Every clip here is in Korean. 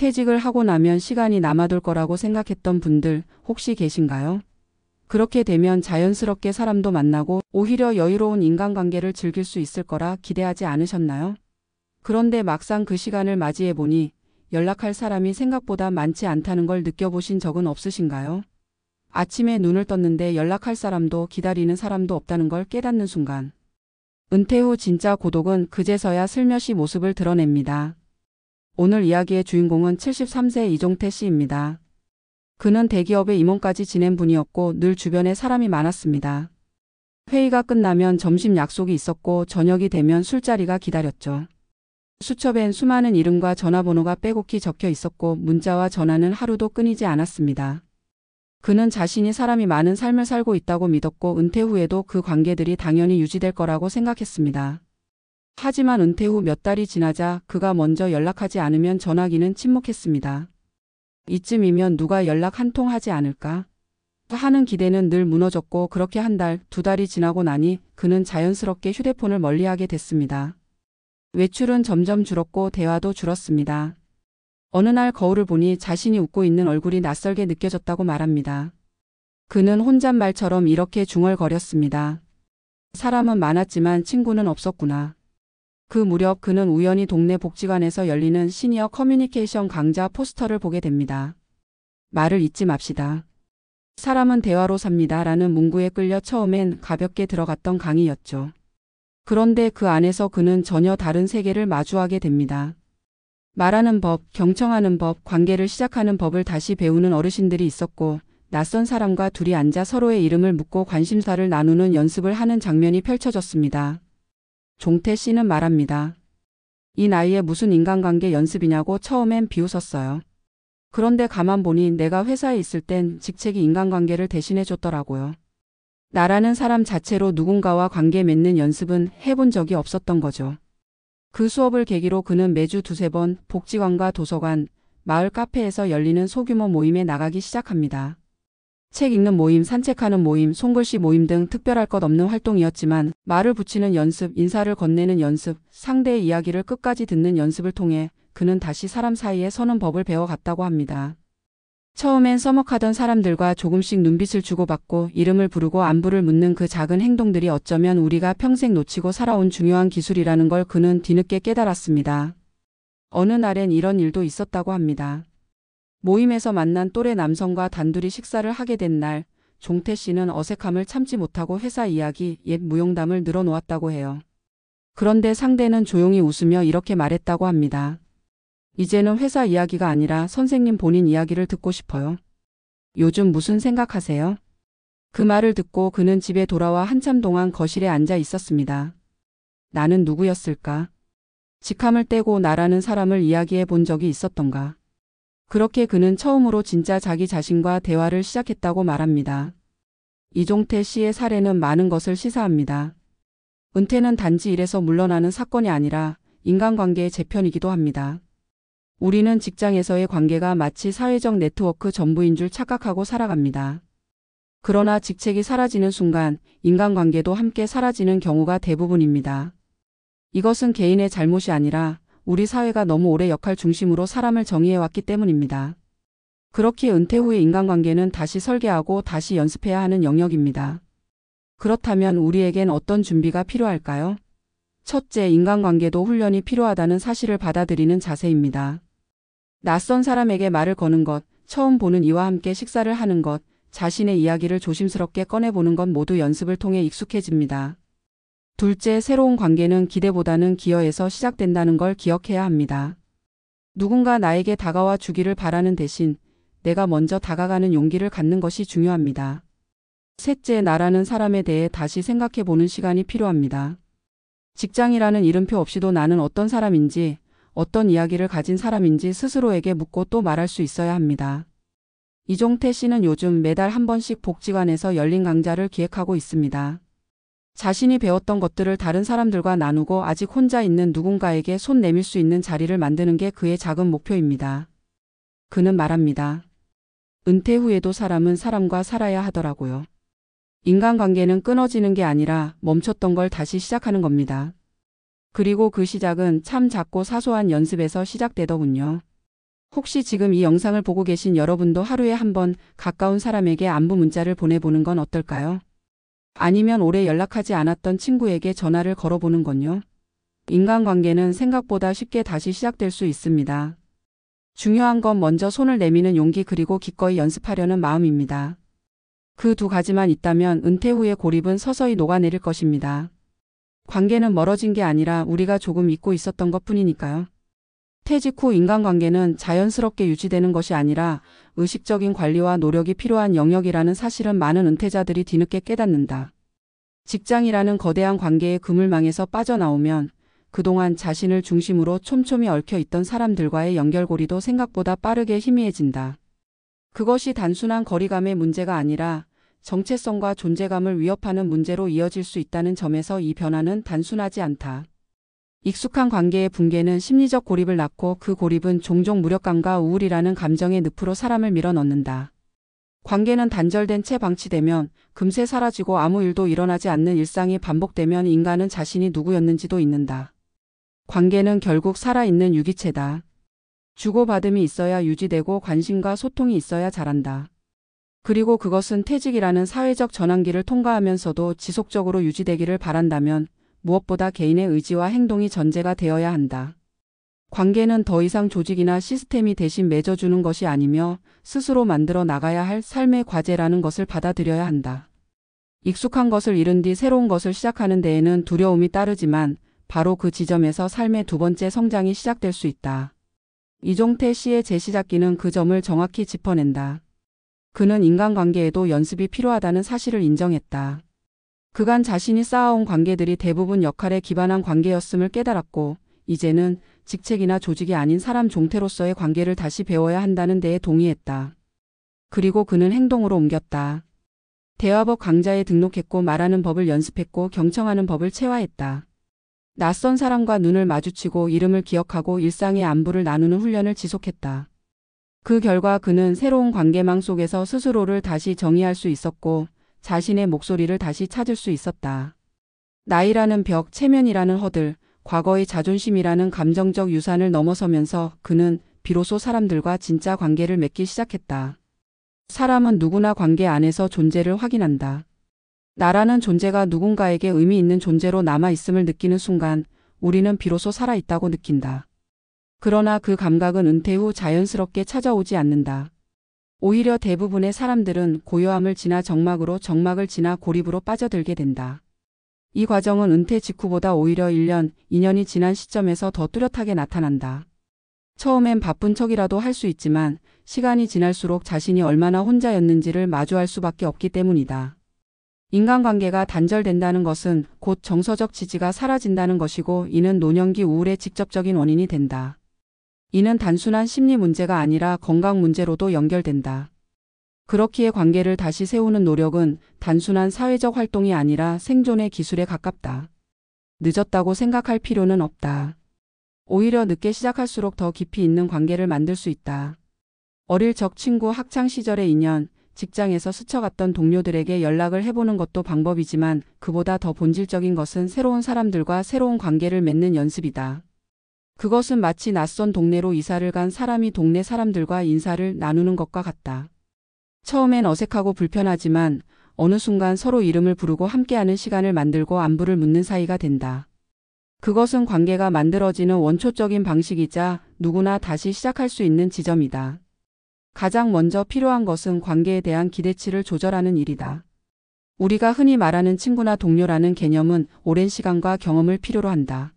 퇴직을 하고 나면 시간이 남아돌 거라고 생각했던 분들 혹시 계신가요? 그렇게 되면 자연스럽게 사람도 만나고 오히려 여유로운 인간관계를 즐길 수 있을 거라 기대하지 않으셨나요? 그런데 막상 그 시간을 맞이해보니 연락할 사람이 생각보다 많지 않다는 걸 느껴보신 적은 없으신가요? 아침에 눈을 떴는데 연락할 사람도 기다리는 사람도 없다는 걸 깨닫는 순간. 은퇴 후 진짜 고독은 그제서야 슬며시 모습을 드러냅니다. 오늘 이야기의 주인공은 73세 이종태 씨입니다. 그는 대기업의 임원까지 지낸 분이었고 늘 주변에 사람이 많았습니다. 회의가 끝나면 점심 약속이 있었고 저녁이 되면 술자리가 기다렸죠. 수첩엔 수많은 이름과 전화번호가 빼곡히 적혀 있었고 문자와 전화는 하루도 끊이지 않았습니다. 그는 자신이 사람이 많은 삶을 살고 있다고 믿었고 은퇴 후에도 그 관계들이 당연히 유지될 거라고 생각했습니다. 하지만 은퇴 후 몇 달이 지나자 그가 먼저 연락하지 않으면 전화기는 침묵했습니다. 이쯤이면 누가 연락 한 통 하지 않을까 하는 기대는 늘 무너졌고 그렇게 한 달, 두 달이 지나고 나니 그는 자연스럽게 휴대폰을 멀리하게 됐습니다. 외출은 점점 줄었고 대화도 줄었습니다. 어느 날 거울을 보니 자신이 웃고 있는 얼굴이 낯설게 느껴졌다고 말합니다. 그는 혼잣말처럼 이렇게 중얼거렸습니다. 사람은 많았지만 친구는 없었구나. 그 무렵 그는 우연히 동네 복지관에서 열리는 시니어 커뮤니케이션 강좌 포스터를 보게 됩니다. 말을 잊지 맙시다. 사람은 대화로 삽니다. 라는 문구에 끌려 처음엔 가볍게 들어갔던 강의였죠. 그런데 그 안에서 그는 전혀 다른 세계를 마주하게 됩니다. 말하는 법, 경청하는 법, 관계를 시작하는 법을 다시 배우는 어르신들이 있었고 낯선 사람과 둘이 앉아 서로의 이름을 묻고 관심사를 나누는 연습을 하는 장면이 펼쳐졌습니다. 종태 씨는 말합니다. 이 나이에 무슨 인간관계 연습이냐고 처음엔 비웃었어요. 그런데 가만 보니 내가 회사에 있을 땐 직책이 인간관계를 대신해 줬더라고요. 나라는 사람 자체로 누군가와 관계 맺는 연습은 해본 적이 없었던 거죠. 그 수업을 계기로 그는 매주 두세 번 복지관과 도서관, 마을 카페에서 열리는 소규모 모임에 나가기 시작합니다. 책 읽는 모임, 산책하는 모임, 손글씨 모임 등 특별할 것 없는 활동이었지만 말을 붙이는 연습, 인사를 건네는 연습, 상대의 이야기를 끝까지 듣는 연습을 통해 그는 다시 사람 사이에 서는 법을 배워갔다고 합니다. 처음엔 서먹하던 사람들과 조금씩 눈빛을 주고받고 이름을 부르고 안부를 묻는 그 작은 행동들이 어쩌면 우리가 평생 놓치고 살아온 중요한 기술이라는 걸 그는 뒤늦게 깨달았습니다. 어느 날엔 이런 일도 있었다고 합니다. 모임에서 만난 또래 남성과 단둘이 식사를 하게 된 날, 종태 씨는 어색함을 참지 못하고 회사 이야기, 옛 무용담을 늘어놓았다고 해요. 그런데 상대는 조용히 웃으며 이렇게 말했다고 합니다. 이제는 회사 이야기가 아니라 선생님 본인 이야기를 듣고 싶어요. 요즘 무슨 생각하세요? 그 말을 듣고 그는 집에 돌아와 한참 동안 거실에 앉아 있었습니다. 나는 누구였을까? 직함을 떼고 나라는 사람을 이야기해 본 적이 있었던가? 그렇게 그는 처음으로 진짜 자기 자신과 대화를 시작했다고 말합니다. 이종태 씨의 사례는 많은 것을 시사합니다. 은퇴는 단지 일에서 물러나는 사건이 아니라 인간관계의 재편이기도 합니다. 우리는 직장에서의 관계가 마치 사회적 네트워크 전부인 줄 착각하고 살아갑니다. 그러나 직책이 사라지는 순간 인간관계도 함께 사라지는 경우가 대부분입니다. 이것은 개인의 잘못이 아니라 우리 사회가 너무 오래 역할 중심으로 사람을 정의해왔기 때문입니다. 그렇기에 은퇴 후의 인간관계는 다시 설계하고 다시 연습해야 하는 영역입니다. 그렇다면 우리에겐 어떤 준비가 필요할까요? 첫째, 인간관계도 훈련이 필요하다는 사실을 받아들이는 자세입니다. 낯선 사람에게 말을 거는 것, 처음 보는 이와 함께 식사를 하는 것, 자신의 이야기를 조심스럽게 꺼내보는 것 모두 연습을 통해 익숙해집니다. 둘째, 새로운 관계는 기대보다는 기여에서 시작된다는 걸 기억해야 합니다. 누군가 나에게 다가와 주기를 바라는 대신 내가 먼저 다가가는 용기를 갖는 것이 중요합니다. 셋째, 나라는 사람에 대해 다시 생각해보는 시간이 필요합니다. 직장이라는 이름표 없이도 나는 어떤 사람인지, 어떤 이야기를 가진 사람인지 스스로에게 묻고 또 말할 수 있어야 합니다. 이종태 씨는 요즘 매달 한 번씩 복지관에서 열린 강좌를 기획하고 있습니다. 자신이 배웠던 것들을 다른 사람들과 나누고 아직 혼자 있는 누군가에게 손 내밀 수 있는 자리를 만드는 게 그의 작은 목표입니다. 그는 말합니다. 은퇴 후에도 사람은 사람과 살아야 하더라고요. 인간관계는 끊어지는 게 아니라 멈췄던 걸 다시 시작하는 겁니다. 그리고 그 시작은 참 작고 사소한 연습에서 시작되더군요. 혹시 지금 이 영상을 보고 계신 여러분도 하루에 한 번 가까운 사람에게 안부 문자를 보내보는 건 어떨까요? 아니면 오래 연락하지 않았던 친구에게 전화를 걸어보는 건요. 인간관계는 생각보다 쉽게 다시 시작될 수 있습니다. 중요한 건 먼저 손을 내미는 용기 그리고 기꺼이 연습하려는 마음입니다. 그 두 가지만 있다면 은퇴 후의 고립은 서서히 녹아내릴 것입니다. 관계는 멀어진 게 아니라 우리가 조금 잊고 있었던 것 뿐이니까요. 퇴직 후 인간관계는 자연스럽게 유지되는 것이 아니라 의식적인 관리와 노력이 필요한 영역이라는 사실은 많은 은퇴자들이 뒤늦게 깨닫는다. 직장이라는 거대한 관계의 그물망에서 빠져나오면 그동안 자신을 중심으로 촘촘히 얽혀 있던 사람들과의 연결고리도 생각보다 빠르게 희미해진다. 그것이 단순한 거리감의 문제가 아니라 정체성과 존재감을 위협하는 문제로 이어질 수 있다는 점에서 이 변화는 단순하지 않다. 익숙한 관계의 붕괴는 심리적 고립을 낳고 그 고립은 종종 무력감과 우울이라는 감정의 늪으로 사람을 밀어넣는다. 관계는 단절된 채 방치되면 금세 사라지고 아무 일도 일어나지 않는 일상이 반복되면 인간은 자신이 누구였는지도 잊는다. 관계는 결국 살아있는 유기체다. 주고받음이 있어야 유지되고 관심과 소통이 있어야 자란다. 그리고 그것은 퇴직이라는 사회적 전환기를 통과하면서도 지속적으로 유지되기를 바란다면 무엇보다 개인의 의지와 행동이 전제가 되어야 한다. 관계는 더 이상 조직이나 시스템이 대신 맺어주는 것이 아니며 스스로 만들어 나가야 할 삶의 과제라는 것을 받아들여야 한다. 익숙한 것을 잃은 뒤 새로운 것을 시작하는 데에는 두려움이 따르지만 바로 그 지점에서 삶의 두 번째 성장이 시작될 수 있다. 이종태 씨의 재시작기는 그 점을 정확히 짚어낸다. 그는 인간관계에도 연습이 필요하다는 사실을 인정했다. 그간 자신이 쌓아온 관계들이 대부분 역할에 기반한 관계였음을 깨달았고 이제는 직책이나 조직이 아닌 사람 종태로서의 관계를 다시 배워야 한다는 데에 동의했다. 그리고 그는 행동으로 옮겼다. 대화법 강좌에 등록했고 말하는 법을 연습했고 경청하는 법을 체화했다. 낯선 사람과 눈을 마주치고 이름을 기억하고 일상의 안부를 나누는 훈련을 지속했다. 그 결과 그는 새로운 관계망 속에서 스스로를 다시 정의할 수 있었고 자신의 목소리를 다시 찾을 수 있었다. 나이라는 벽, 체면이라는 허들, 과거의 자존심이라는 감정적 유산을 넘어서면서 그는 비로소 사람들과 진짜 관계를 맺기 시작했다. 사람은 누구나 관계 안에서 존재를 확인한다. 나라는 존재가 누군가에게 의미 있는 존재로 남아있음을 느끼는 순간 우리는 비로소 살아있다고 느낀다. 그러나 그 감각은 은퇴 후 자연스럽게 찾아오지 않는다. 오히려 대부분의 사람들은 고요함을 지나 정막으로 정막을 지나 고립으로 빠져들게 된다. 이 과정은 은퇴 직후보다 오히려 1년, 2년이 지난 시점에서 더 뚜렷하게 나타난다. 처음엔 바쁜 척이라도 할 수 있지만 시간이 지날수록 자신이 얼마나 혼자였는지를 마주할 수밖에 없기 때문이다. 인간관계가 단절된다는 것은 곧 정서적 지지가 사라진다는 것이고 이는 노년기 우울의 직접적인 원인이 된다. 이는 단순한 심리 문제가 아니라 건강 문제로도 연결된다. 그렇기에 관계를 다시 세우는 노력은 단순한 사회적 활동이 아니라 생존의 기술에 가깝다. 늦었다고 생각할 필요는 없다. 오히려 늦게 시작할수록 더 깊이 있는 관계를 만들 수 있다. 어릴 적 친구, 학창 시절의 인연, 직장에서 스쳐갔던 동료들에게 연락을 해보는 것도 방법이지만 그보다 더 본질적인 것은 새로운 사람들과 새로운 관계를 맺는 연습이다. 그것은 마치 낯선 동네로 이사를 간 사람이 동네 사람들과 인사를 나누는 것과 같다. 처음엔 어색하고 불편하지만 어느 순간 서로 이름을 부르고 함께하는 시간을 만들고 안부를 묻는 사이가 된다. 그것은 관계가 만들어지는 원초적인 방식이자 누구나 다시 시작할 수 있는 지점이다. 가장 먼저 필요한 것은 관계에 대한 기대치를 조절하는 일이다. 우리가 흔히 말하는 친구나 동료라는 개념은 오랜 시간과 경험을 필요로 한다.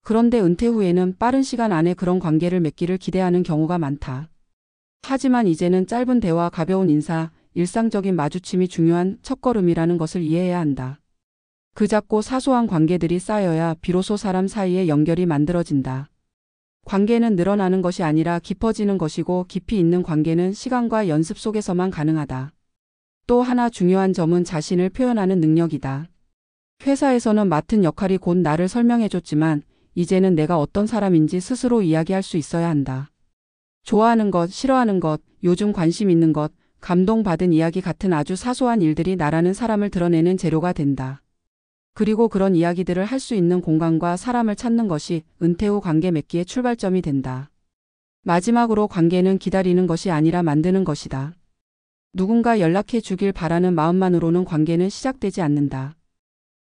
그런데 은퇴 후에는 빠른 시간 안에 그런 관계를 맺기를 기대하는 경우가 많다. 하지만 이제는 짧은 대화, 가벼운 인사, 일상적인 마주침이 중요한 첫걸음이라는 것을 이해해야 한다. 그 작고 사소한 관계들이 쌓여야 비로소 사람 사이의 연결이 만들어진다. 관계는 늘어나는 것이 아니라 깊어지는 것이고 깊이 있는 관계는 시간과 연습 속에서만 가능하다. 또 하나 중요한 점은 자신을 표현하는 능력이다. 회사에서는 맡은 역할이 곧 나를 설명해줬지만 이제는 내가 어떤 사람인지 스스로 이야기할 수 있어야 한다. 좋아하는 것, 싫어하는 것, 요즘 관심 있는 것, 감동받은 이야기 같은 아주 사소한 일들이 나라는 사람을 드러내는 재료가 된다. 그리고 그런 이야기들을 할 수 있는 공간과 사람을 찾는 것이 은퇴 후 관계 맺기의 출발점이 된다. 마지막으로 관계는 기다리는 것이 아니라 만드는 것이다. 누군가 연락해 주길 바라는 마음만으로는 관계는 시작되지 않는다.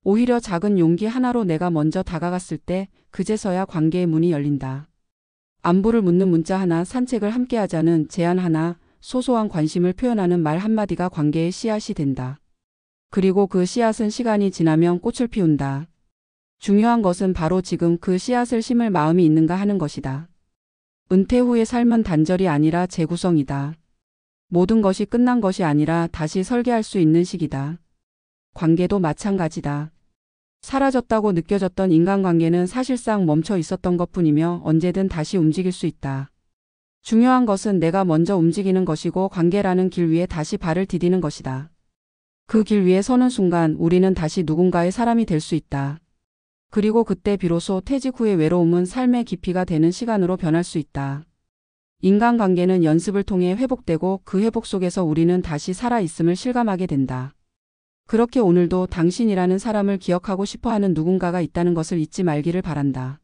오히려 작은 용기 하나로 내가 먼저 다가갔을 때 그제서야 관계의 문이 열린다. 안부를 묻는 문자 하나, 산책을 함께 하자는 제안 하나, 소소한 관심을 표현하는 말 한마디가 관계의 씨앗이 된다. 그리고 그 씨앗은 시간이 지나면 꽃을 피운다. 중요한 것은 바로 지금 그 씨앗을 심을 마음이 있는가 하는 것이다. 은퇴 후의 삶은 단절이 아니라 재구성이다. 모든 것이 끝난 것이 아니라 다시 설계할 수 있는 시기다. 관계도 마찬가지다. 사라졌다고 느껴졌던 인간관계는 사실상 멈춰 있었던 것뿐이며 언제든 다시 움직일 수 있다. 중요한 것은 내가 먼저 움직이는 것이고 관계라는 길 위에 다시 발을 디디는 것이다. 그 길 위에 서는 순간 우리는 다시 누군가의 사람이 될 수 있다. 그리고 그때 비로소 퇴직 후의 외로움은 삶의 깊이가 되는 시간으로 변할 수 있다. 인간관계는 연습을 통해 회복되고 그 회복 속에서 우리는 다시 살아있음을 실감하게 된다. 그렇게 오늘도 당신이라는 사람을 기억하고 싶어하는 누군가가 있다는 것을 잊지 말기를 바란다.